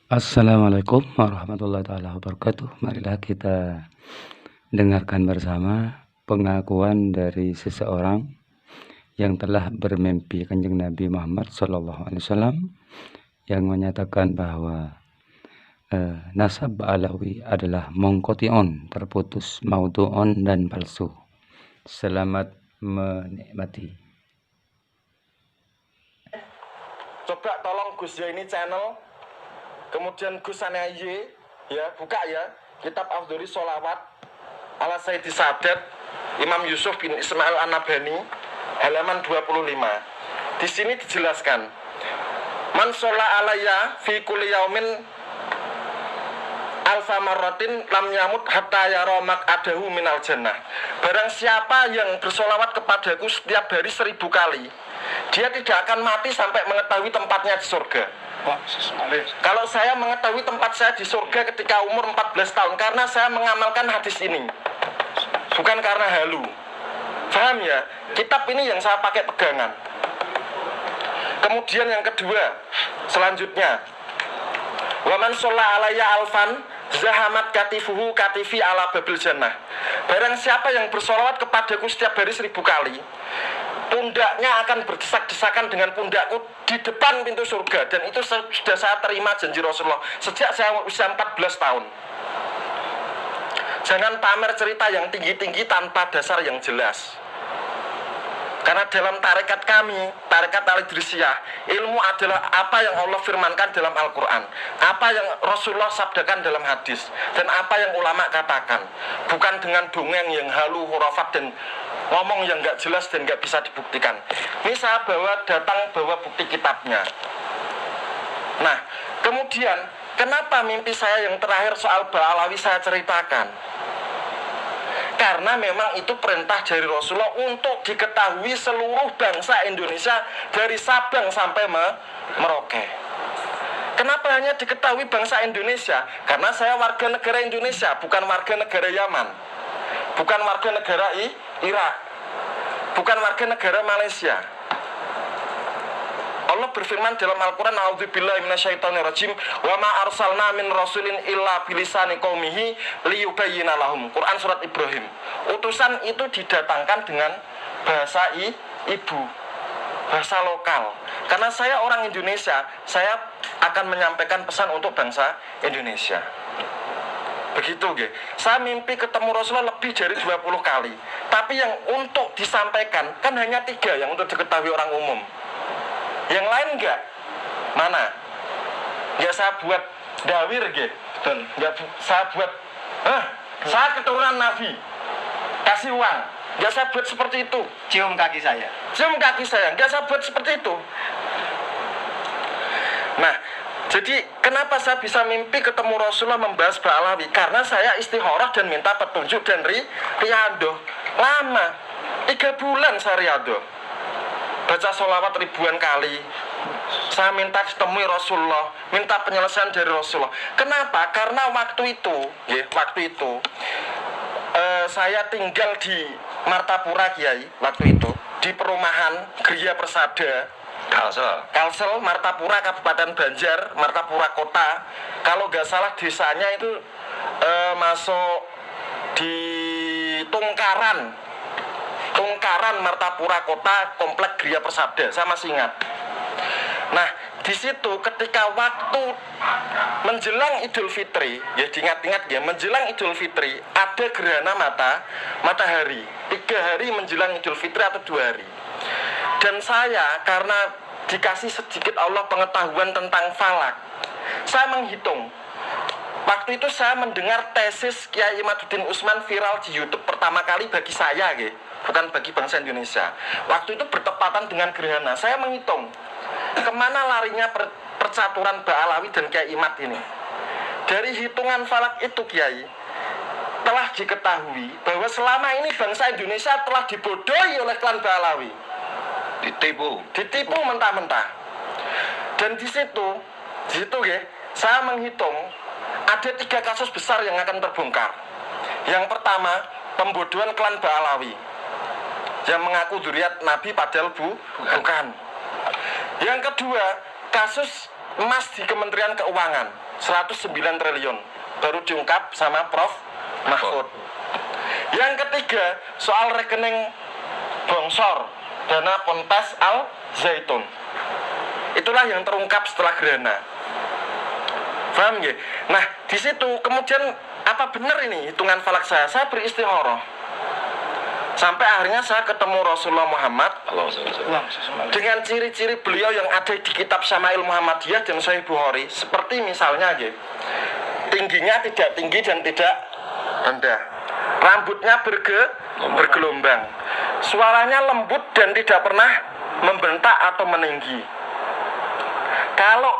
Assalamualaikum warahmatullahi wabarakatuh. Marilah kita dengarkan bersama pengakuan dari seseorang yang telah bermimpi Kanjeng Nabi Muhammad SAW, yang menyatakan bahwa nasab Alawi adalah mongkotion, terputus, maudu'on, dan palsu. Selamat menikmati. Coba tolong Gus ya, ini channel. Kemudian Gus Anaye, ya, buka ya, kitab Afdholi Sholawat ala Sayyidi Sadat Imam Yusuf bin Ismail An-Nabhani, halaman 25. Di sini dijelaskan, man sholla alayya fi kulli yaumin alfa marratin lam yamut hatta yara maq'adahu minal jannah. Barang siapa yang bersolawat kepadaku setiap hari 1000 kali, dia tidak akan mati sampai mengetahui tempatnya di surga. Kalau saya mengetahui tempat saya di surga ketika umur 14 tahun, karena saya mengamalkan hadis ini, bukan karena halu. Paham ya? Kitab ini yang saya pakai pegangan. Kemudian yang kedua, selanjutnya, waman sholla alayya alfan zahamat katifuhu katifi ala babil jannah. Barang siapa yang bersolawat kepadaku setiap hari 1000 kali, pundaknya akan berdesak-desakan dengan pundakku di depan pintu surga. Dan itu sudah saya terima janji Rasulullah sejak saya usia 14 tahun. Jangan pamer cerita yang tinggi-tinggi tanpa dasar yang jelas. Karena dalam tarekat kami, tarekat Al-Idrisiyah, ilmu adalah apa yang Allah firmankan dalam Al-Quran, apa yang Rasulullah sabdakan dalam hadis, dan apa yang ulama katakan. Bukan dengan dongeng yang halu, hurafat, dan ngomong yang gak jelas dan gak bisa dibuktikan. Ini saya bawa bukti kitabnya. Nah, kemudian kenapa mimpi saya yang terakhir soal Ba'alawi saya ceritakan? Karena memang itu perintah dari Rasulullah untuk diketahui seluruh bangsa Indonesia dari Sabang sampai Merauke. Kenapa hanya diketahui bangsa Indonesia? Karena saya warga negara Indonesia, bukan warga negara Yaman, bukan warga negara Irak, bukan warga negara Malaysia. Allah berfirman dalam Al-Quran, a'udzubillahi minasyaitonirrajim, wa ma arsalna min rasulin illa bilisani qaumihi liyubayyina lahum. Quran surat Ibrahim. Utusan itu didatangkan dengan bahasa ibu, bahasa lokal. Karena saya orang Indonesia, saya akan menyampaikan pesan untuk bangsa Indonesia. Begitu, ge. Saya mimpi ketemu Rasulullah lebih dari 20 kali. Tapi yang untuk disampaikan kan hanya 3 yang untuk diketahui orang umum. Yang lain enggak? Mana? Enggak saya buat dawir, ge. Enggak saya buat, saya keturunan Nabi, kasih uang. Enggak saya buat seperti itu. Cium kaki saya. Cium kaki saya. Enggak saya buat seperti itu. Nah, jadi kenapa saya bisa mimpi ketemu Rasulullah membahas Ba'alawi? Karena saya istikharah dan minta petunjuk dan riadoh. Lama, 3 bulan saya riadoh. Baca sholawat ribuan kali. Saya minta ditemui Rasulullah, minta penyelesaian dari Rasulullah. Kenapa? Karena waktu itu, saya tinggal di Martapura, Kiai. Waktu itu di perumahan Gria Persada, Kalsel, Martapura, Kabupaten Banjar, Martapura Kota. Kalau nggak salah desanya itu masuk di Tungkaran, Martapura Kota, Komplek Gria Persada. Saya masih ingat. Nah, di situ ketika waktu menjelang Idul Fitri, ya diingat-ingat ya, menjelang Idul Fitri ada gerhana matahari. 3 hari menjelang Idul Fitri atau 2 hari. Dan saya karena dikasih sedikit Allah pengetahuan tentang falak, saya menghitung. Waktu itu saya mendengar tesis Kiai Imaduddin Usman viral di YouTube pertama kali bagi saya, bukan bagi bangsa Indonesia. Waktu itu bertepatan dengan gerhana. Saya menghitung kemana larinya percaturan Ba'alawi dan Kiai Imad ini. Dari hitungan falak itu, Kiai, telah diketahui bahwa selama ini bangsa Indonesia telah dibodohi oleh klan Ba'alawi. Ditipu mentah-mentah. Dan di situ ya, saya menghitung ada 3 kasus besar yang akan terbongkar. Yang pertama, pembodohan klan Ba'alawi yang mengaku dzurriat Nabi padahal bukan. Yang kedua, kasus emas di Kementerian Keuangan. 109 triliun. Baru diungkap sama Prof. Mahfud. Yang ketiga, soal rekening bongsor dana Ponpes Al Zaitun. Itulah yang terungkap setelah gerhana. Paham nggih? Nah, di situ kemudian apa benar ini hitungan falak saya? Saya beristikharah. Sampai akhirnya saya ketemu Rasulullah Muhammad dengan ciri-ciri beliau yang ada di kitab Syama'il Muhammadiyah dan Sahih Bukhari. Seperti misalnya nggih, tingginya tidak tinggi dan tidak rendah. Rambutnya bergelombang. Suaranya lembut dan tidak pernah membentak atau meninggi. Kalau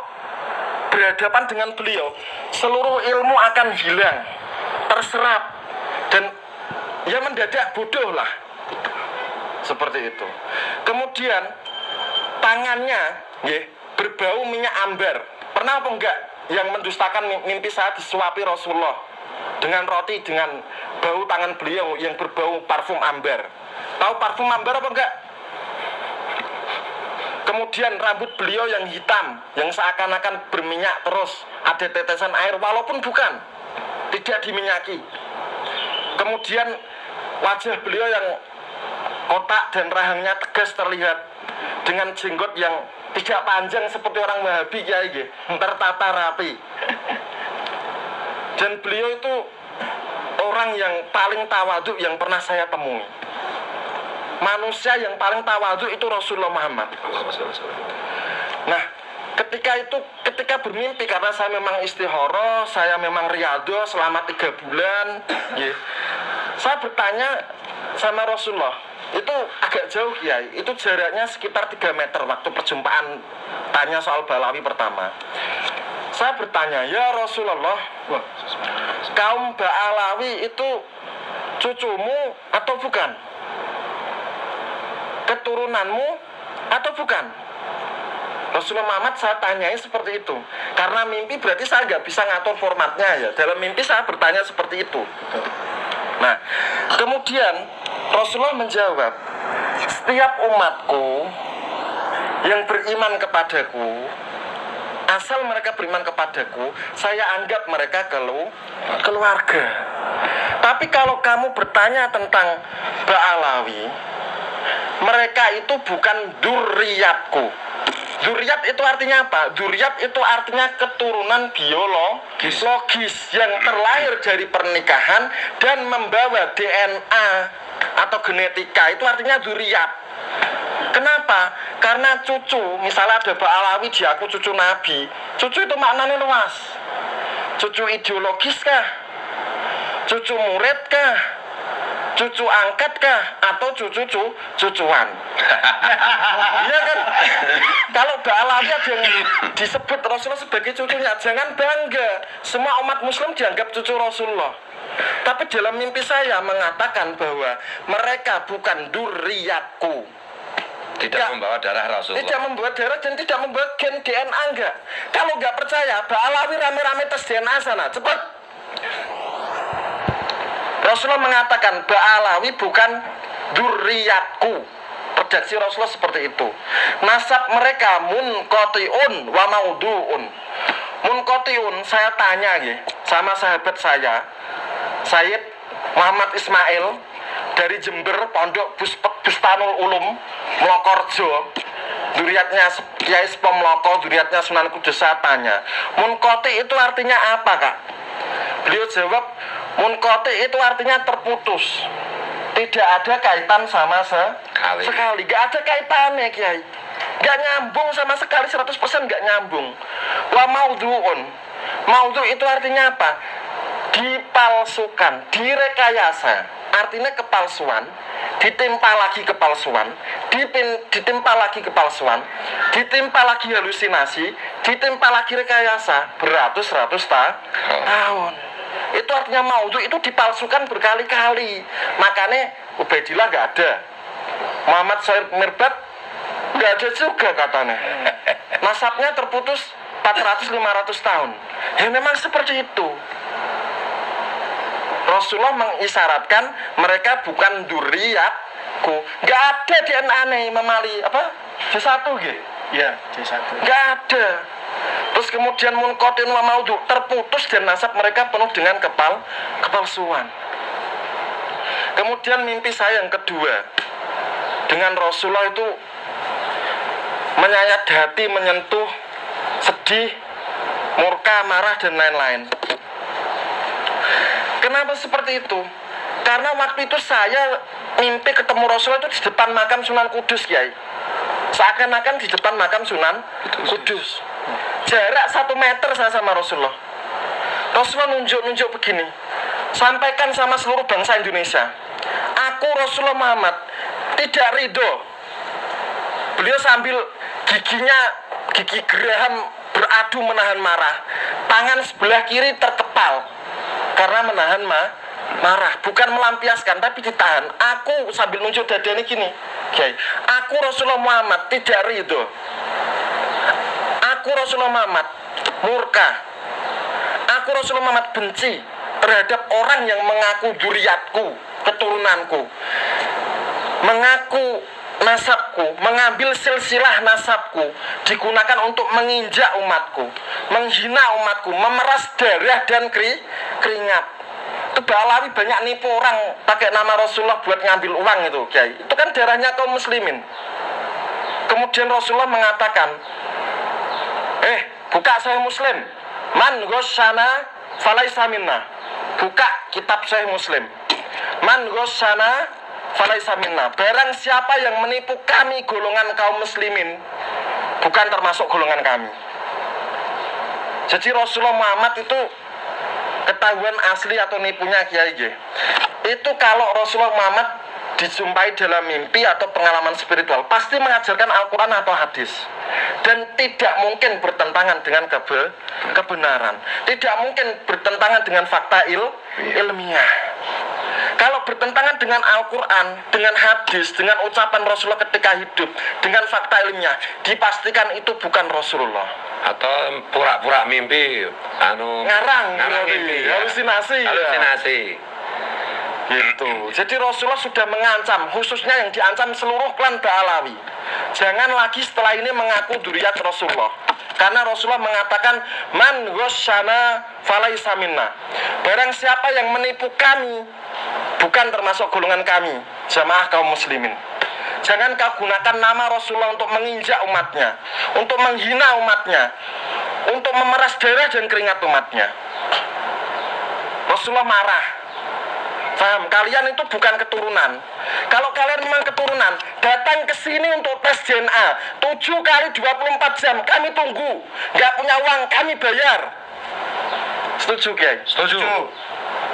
berhadapan dengan beliau, seluruh ilmu akan hilang, terserap, dan ya mendadak bodoh lah. Seperti itu. Kemudian tangannya berbau minyak ambar. Pernah apa enggak yang mendustakan mimpi saya disuapi Rasulullah dengan roti dengan bau tangan beliau yang berbau parfum ambar? Tahu parfum ambar apa enggak? Kemudian rambut beliau yang hitam, yang seakan-akan berminyak terus, ada tetesan air walaupun bukan, tidak diminyaki. Kemudian wajah beliau yang kotak dan rahangnya tegas terlihat, dengan jenggot yang tidak panjang seperti orang Wahabi ya, tertata rapi. Dan beliau itu orang yang paling tawadhu yang pernah saya temui. Manusia yang paling tawadhu itu Rasulullah Muhammad. Nah, ketika bermimpi, karena saya memang istikharah, saya memang riyadhah selama 3 bulan, saya bertanya sama Rasulullah. Itu agak jauh Kiai, itu jaraknya sekitar 3 meter waktu perjumpaan tanya soal Balawi pertama. Saya bertanya, ya Rasulullah, kaum Ba'alawi itu cucumu atau bukan? Keturunanmu atau bukan? Rasulullah Muhammad saya tanyai seperti itu. Karena mimpi berarti saya nggak bisa ngatur formatnya ya. Dalam mimpi saya bertanya seperti itu. Nah, kemudian Rasulullah menjawab, setiap umatku yang beriman kepadaku, asal mereka beriman kepadaku, saya anggap mereka keluarga. Tapi kalau kamu bertanya tentang Ba'alawi, mereka itu bukan dzurriyyatku. Dzurriyyat itu artinya apa? Dzurriyyat itu artinya keturunan biologis yang terlahir dari pernikahan dan membawa DNA atau genetika. Itu artinya dzurriyyat. Kenapa? Karena cucu, misalnya ada Ba'alawi di aku cucu Nabi. Cucu itu maknanya luas. Cucu ideologis kah? Cucu murid kah? Cucu angkat kah? Atau cucuan? Iya kan? Kalau Ba'alawi ada yang disebut Rasulullah sebagai cucunya, jangan bangga. Semua umat muslim dianggap cucu Rasulullah. Tapi dalam mimpi saya mengatakan bahwa mereka bukan dzurriyyatku. Tidak membawa darah Rasulullah. Tidak membawa darah dan tidak membawa gen DNA enggak. Kalau enggak percaya, Ba'alawi rame-rame tes DNA sana, cepat. Rasulullah mengatakan Ba'alawi bukan dzurriyyatku. Redaksi Rasulullah seperti itu. Nasab mereka munqati'un wa maudu'un. Munqati'un, saya tanya sama sahabat saya, Sayyid Muhammad Ismail dari Jember, Pondok Bustanul Ulum, Mlokorjo. Dzurriyyatnya Kiai Sepo Mloko, dzurriyyatnya Sunan Kudus. Saya tanya, munqati itu artinya apa, Kak? Beliau jawab, munqati itu artinya terputus. Tidak ada kaitan sama sekali. Gak ada kaitannya Kiai. Gak nyambung sama sekali, 100% gak nyambung. Wa maudhu'un. Maudhu itu artinya apa? Dipalsukan, direkayasa. Artinya kepalsuan, ditimpa lagi kepalsuan, ditimpa lagi kepalsuan, ditimpa lagi halusinasi, ditimpa lagi rekayasa beratus-ratus tahun. Itu artinya maudhu itu dipalsukan berkali-kali. Makanya Ubaidillah nggak ada, Muhammad Said Mirbad nggak ada juga katanya. Nasabnya terputus 400-500 tahun. Ya memang seperti itu. Rasulullah mengisyaratkan mereka bukan dzurriyyatku. Nggak ada DNA Imam Ali apa? C1 gitu. Ya, C1. Nggak ada. Terus kemudian munqatin wa maudhu, terputus dan nasab mereka penuh dengan kepalsuan. Kemudian mimpi saya yang kedua dengan Rasulullah itu menyayat hati, menyentuh, sedih, murka, marah dan lain-lain. Kenapa seperti itu? Karena waktu itu saya mimpi ketemu Rasulullah itu di depan makam Sunan Kudus, Kiai. Seakan-akan di depan makam Sunan Kudus. Jarak 1 meter saya sama Rasulullah. Rasulullah nunjuk-nunjuk begini, sampaikan sama seluruh bangsa Indonesia, aku Rasulullah Muhammad tidak ridho. Beliau sambil gigi geraham beradu menahan marah. Tangan sebelah kiri terkepal karena menahan marah, bukan melampiaskan tapi ditahan. Aku sambil nunjuk dadanya gini, Kiai, aku Rasulullah Muhammad tidak ridho. Aku Rasulullah Muhammad murka. Aku Rasulullah Muhammad benci terhadap orang yang mengaku dzurriyyatku, keturunanku, mengaku nasabku, mengambil silsilah nasabku, digunakan untuk menginjak umatku, menghina umatku, memeras darah dan keringat. Itu Ba'alawi banyak nipu orang pakai nama Rasulullah buat ngambil uang itu, Kiai. Itu kan darahnya kaum muslimin. Kemudian Rasulullah mengatakan, buka Sahih Muslim, man ghasyana falaisa minna. Buka kitab Sahih Muslim, man ghasyana falaisa minna. Barang siapa yang menipu kami golongan kaum muslimin, bukan termasuk golongan kami. Jadi Rasulullah Muhammad itu ketahuan asli atau nipunya, Kiai. Itu kalau Rasulullah Muhammad dijumpai dalam mimpi atau pengalaman spiritual, pasti mengajarkan Al-Quran atau hadis, dan tidak mungkin bertentangan dengan kebenaran, tidak mungkin bertentangan dengan fakta ilmiah. Kalau bertentangan dengan Al-Quran, dengan hadis, dengan ucapan Rasulullah ketika hidup, dengan fakta ilmiah, dipastikan itu bukan Rasulullah. Atau pura-pura mimpi, ngarang mimpi, halusinasi. Gitu. Jadi Rasulullah sudah mengancam, khususnya yang diancam seluruh klan Ba'alawi. Jangan lagi setelah ini mengaku dzurriyyat Rasulullah. Karena Rasulullah mengatakan, man ghasyana falaisa minna. Barang siapa yang menipu kami, bukan termasuk golongan kami, jamaah kaum muslimin. Jangan kau gunakan nama Rasulullah untuk menginjak umatnya, untuk menghina umatnya, untuk memeras darah dan keringat umatnya. Rasulullah marah. Paham, kalian itu bukan keturunan. Kalau kalian memang keturunan, datang ke sini untuk tes DNA 7 kali 24 jam, kami tunggu. Gak punya uang, kami bayar. Setuju, Kiai? Setuju.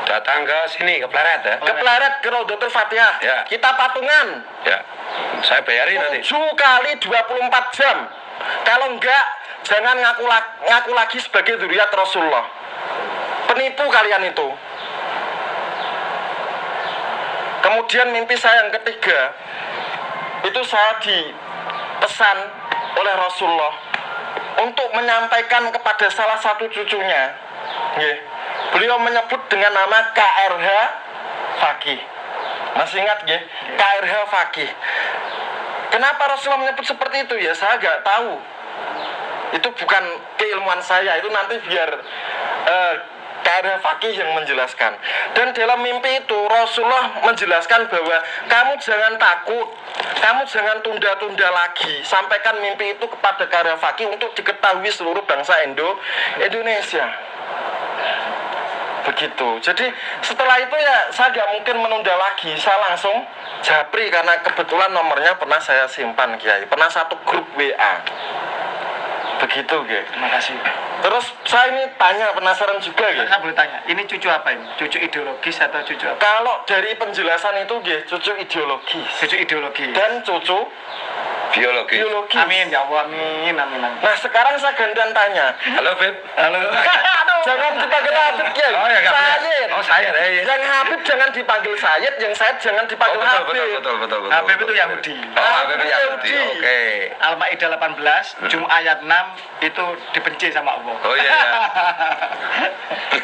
Datang ke sini, ke Pleret ya? Ke Pleret, ke Raudhatul Fatihah ya. Kita patungan. Ya, saya bayarin nanti 7 kali 24 jam. Kalau enggak, jangan ngaku lagi sebagai dzurriyyat Rasulullah. Penipu kalian itu. Kemudian mimpi saya yang ketiga, itu saya dipesan oleh Rasulullah untuk menyampaikan kepada salah satu cucunya. Beliau menyebut dengan nama KRH Faqih. Masih ingat ya? KRH Faqih. Kenapa Rasulullah menyebut seperti itu ya? Saya nggak tahu. Itu bukan keilmuan saya. Itu nanti biar KRH Faqih yang menjelaskan. Dan dalam mimpi itu Rasulullah menjelaskan bahwa kamu jangan takut, kamu jangan tunda-tunda lagi. Sampaikan mimpi itu kepada KRH Faqih untuk diketahui seluruh bangsa Indonesia. Begitu. Jadi setelah itu ya saya gak mungkin menunda lagi. Saya langsung japri karena kebetulan nomornya pernah saya simpan, Kiai. Pernah satu grup WA. Begitu, Kiai. Terima kasih. Terus saya ini tanya, penasaran juga, Kiai. Saya boleh tanya, ini cucu apa ini? Cucu ideologis atau cucu apa? Kalau dari penjelasan itu, Kiai, cucu ideologis. Cucu ideologis. Dan cucu biologis. Amin ya Allah, amin. Nah sekarang saya gantian tanya. Halo, Beb. Halo. Jangan dipanggil Habib, Kiai. Oh ya, Sayyid. Oh, Sayyid. Yang Habib jangan dipanggil Sayyid, yang Sayyid jangan dipanggil Habib. Betul. Habib itu Yahudi. Oh, Habib itu Yahudi. Oke. Al-Maidah 18, Jum ayat 6 itu dibenci sama Allah. Oh iya.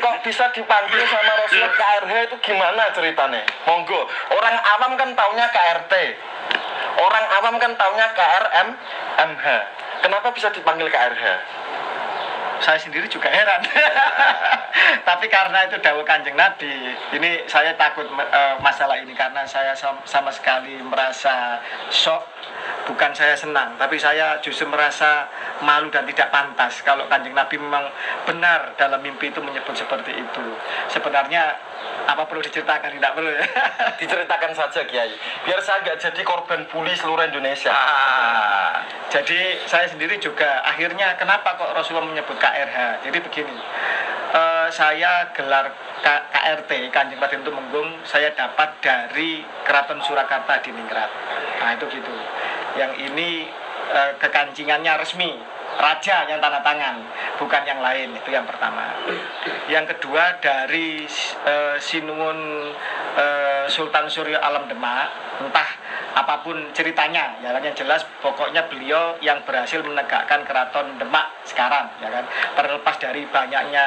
Kok bisa dipanggil sama Rasulullah KRH itu gimana ceritanya? Monggo. Orang awam kan taunya KRT. Orang awam kan taunya KRMH. Kenapa bisa dipanggil KRH? saya sendiri juga heran. Tapi karena itu dawuh Kanjeng Nabi, ini saya takut masalah ini karena saya sama sekali merasa shock. Bukan saya senang, tapi saya justru merasa malu dan tidak pantas kalau Kanjeng Nabi memang benar dalam mimpi itu menyebut seperti itu. Sebenarnya apa perlu diceritakan? Tidak perlu ya. Diceritakan saja Kiai, biar saya nggak jadi korban bully seluruh Indonesia. Jadi saya sendiri juga akhirnya kenapa kok Rasulullah menyebut KRH? Jadi begini, saya gelar KRT Kanjeng Raden Tumenggung saya dapat dari Keraton Surakarta di Ningrat. Nah itu gitu. Yang ini kekancingannya resmi, raja yang tanda tangan, bukan yang lain. Itu yang pertama. Yang kedua dari Sinuwun Sultan Surya Alam Demak, entah apapun ceritanya, ya kan, yang jelas pokoknya beliau yang berhasil menegakkan Keraton Demak sekarang, ya kan. Terlepas dari banyaknya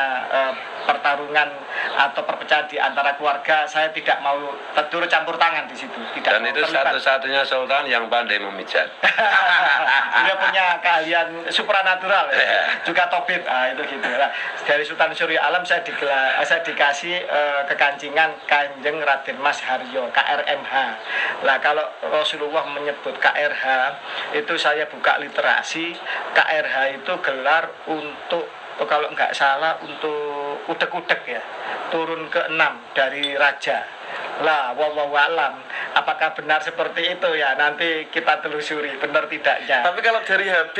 pertarungan atau perpecahan di antara keluarga, saya tidak mau turut campur tangan di situ. Tidak. Dan itu satu-satunya sultan yang pandai memijat. Beliau punya keahlian supranatural, ya. Juga tobit, itu gitu. Nah, dari Sultan Surya Alam saya dikasih kekancingan Kanjeng Raden Mas Haryo, KRMH. Nah kalau Rasulullah menyebut KRH, itu saya buka literasi, KRH itu gelar untuk, kalau nggak salah, untuk udek-udek ya, turun ke-6 dari raja. Lah, wallahu alam, apakah benar seperti itu ya? Nanti kita telusuri benar tidaknya. Tapi kalau dari HB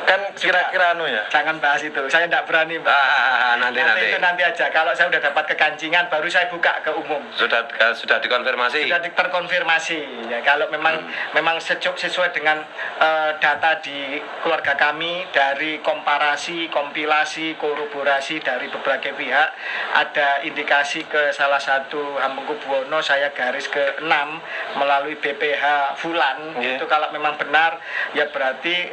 kan kira-kira ya. Jangan bahas itu, saya tidak berani. Nanti Itu nanti aja. Kalau saya sudah dapat kekancingan, baru saya buka ke umum. Sudah dikonfirmasi. Sudah terkonfirmasi. Ya, kalau memang sesuai dengan data di keluarga kami, dari komparasi, kompilasi, kolaborasi dari berbagai pihak, ada indikasi ke salah satu Hamengkubuwono, saya garis ke 6 melalui BPH Fulan. Itu kalau memang benar, ya berarti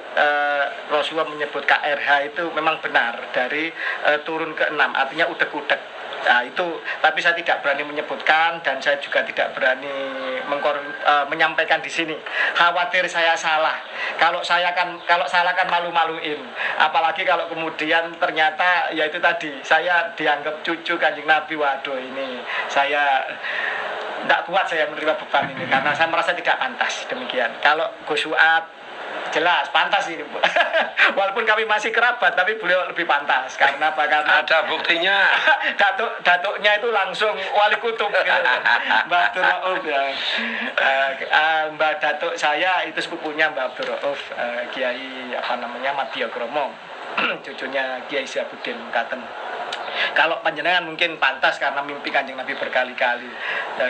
Rasulullah menyebut KRH itu memang benar dari turun ke 6, artinya udek-udek. Nah itu, tapi saya tidak berani menyebutkan dan saya juga tidak berani menyampaikan di sini. Khawatir saya salah. Kalau salah kan malu-maluin. Apalagi kalau kemudian ternyata ya itu tadi, saya dianggap cucu Kanjeng Nabi. Waduh, ini saya tidak kuat saya menerima beban ini karena saya merasa tidak pantas demikian. Kalau Gus Suat jelas pantas ini. Walaupun kami masih kerabat, tapi beliau lebih pantas. Karena apa? Karena ada buktinya. datuknya itu langsung wali kutub gitu. Mbak Abdul Rauf ya. Mbak datuk saya itu sepupunya Mbak Abdul Rauf, Kiai Madya Kromo. Cucunya Kiai Syabuddin Katen. Kalau panjenengan mungkin pantas karena mimpi Kanjeng Nabi berkali-kali.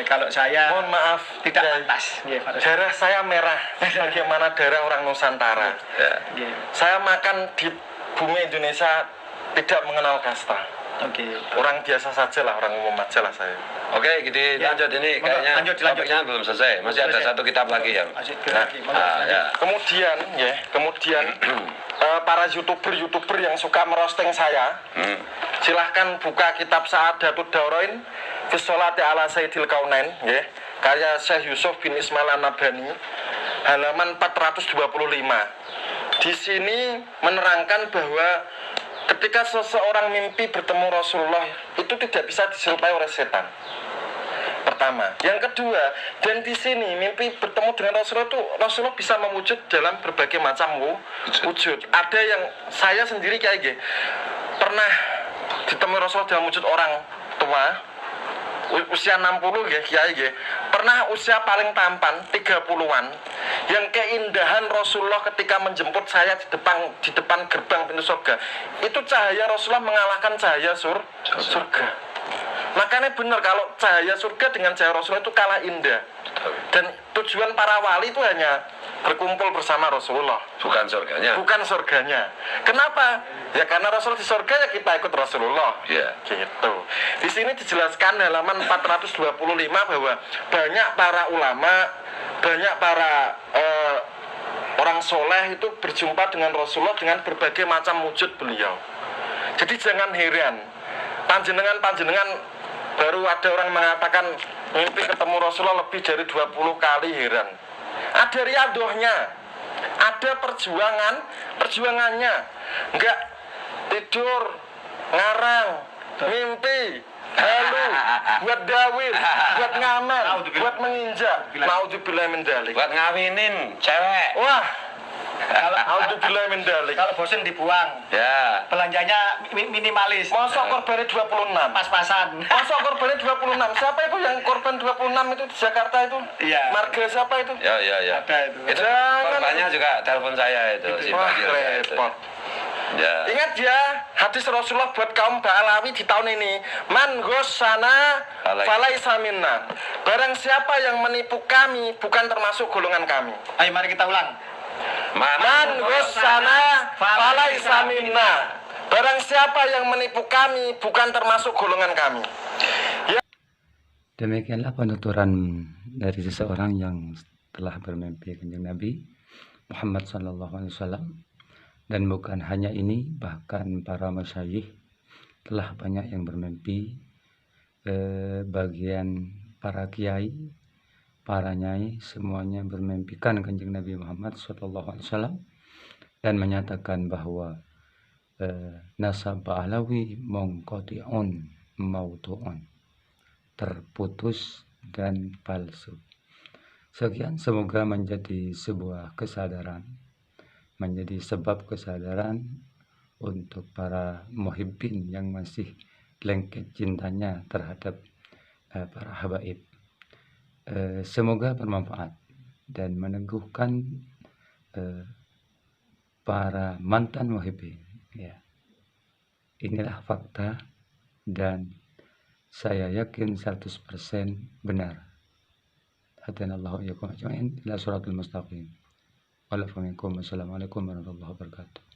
Kalau saya mohon maaf tidak ya, pantas. Darah saya merah bagaimana darah orang Nusantara. Saya makan di bumi Indonesia tidak mengenal kasta. Orang biasa saja lah, orang umum aja lah saya. Oke, gitu lanjut ini kayaknya topiknya belum selesai. Masih ada satu kitab lagi yang. Kemudian para YouTuber yang suka merosting saya, silahkan buka kitab Sa'adatud Daurain fi Sholati ala Sayyidil Kaunain, karya Syekh Yusuf bin Ismail An-Nabhani, halaman 425. Di sini menerangkan bahwa ketika seseorang mimpi bertemu Rasulullah itu tidak bisa diserupai oleh setan. Pertama, yang kedua, dan di sini mimpi bertemu dengan Rasulullah bisa mewujud dalam berbagai macam wujud. Ada yang saya sendiri kayak gini, pernah ditemui Rasulullah dalam wujud orang tua usia 60 ya kiai ya. Pernah usia paling tampan 30-an yang keindahan Rasulullah ketika menjemput saya di depan gerbang pintu surga. Itu cahaya Rasulullah mengalahkan cahaya surga. Makanya benar kalau cahaya surga dengan cahaya Rasulullah itu kalah indah. Dan tujuan para wali itu hanya berkumpul bersama Rasulullah, bukan surganya. Kenapa? Ya karena Rasul di surga, ya kita ikut Rasulullah. Gitu. Di sini dijelaskan halaman 425 bahwa banyak para ulama, banyak para orang soleh itu berjumpa dengan Rasulullah dengan berbagai macam wujud beliau. Jadi jangan heran, panjenengan baru ada orang mengatakan mimpi ketemu Rasulullah lebih dari 20 kali, heran. Ada riadohnya, ada perjuangannya. Enggak tidur, ngarang, mimpi, halu, buat dawin, buat ngamen, buat menginjak. Naudzubillah min dzalik. Buat ngawinin cewek. Wah, naudzubillah min dzalik. Kalau bosen dibuang. Ya. Belanjanya minimalis. Masa korbannya 26? Pas-pasan. Masa korbannya 26? Siapa itu yang korban 26 itu di Jakarta itu? Iya. Marga siapa itu? Ya. Ada itu. Itu Jangan. korbannya juga telepon saya itu si Wah, Bagio itu. repot. Ya. Ingat ya, hadis Rasulullah buat kaum Ba'alawi di tahun ini. Man ghossana falaisa minna. Barang siapa yang menipu kami, bukan termasuk golongan kami. Ayo mari kita ulang. Man ghossana falaisa minna. Barang siapa yang menipu kami, bukan termasuk golongan kami. Demikianlah penuturan dari seseorang yang telah bermimpi Kanjeng Nabi Muhammad SAW. Dan bukan hanya ini, bahkan para masyayikh telah banyak yang bermimpi, bagian para kiai, para nyai, semuanya bermimpikan Kanjeng Nabi Muhammad SAW dan menyatakan bahwa nasab Ba'alawi mongkoti'un mautu'un, terputus dan palsu. Sekian, semoga menjadi sebuah kesadaran, menjadi sebab kesadaran untuk para muhibbin yang masih lengket cintanya terhadap para habaib. Semoga bermanfaat dan meneguhkan para mantan muhibbin. Ya. Inilah fakta dan saya yakin 100% benar. Hadanallahu iyyakum ajma'in ila siratal mustaqim. Wassalamualaikum warahmatullahi wabarakatuh.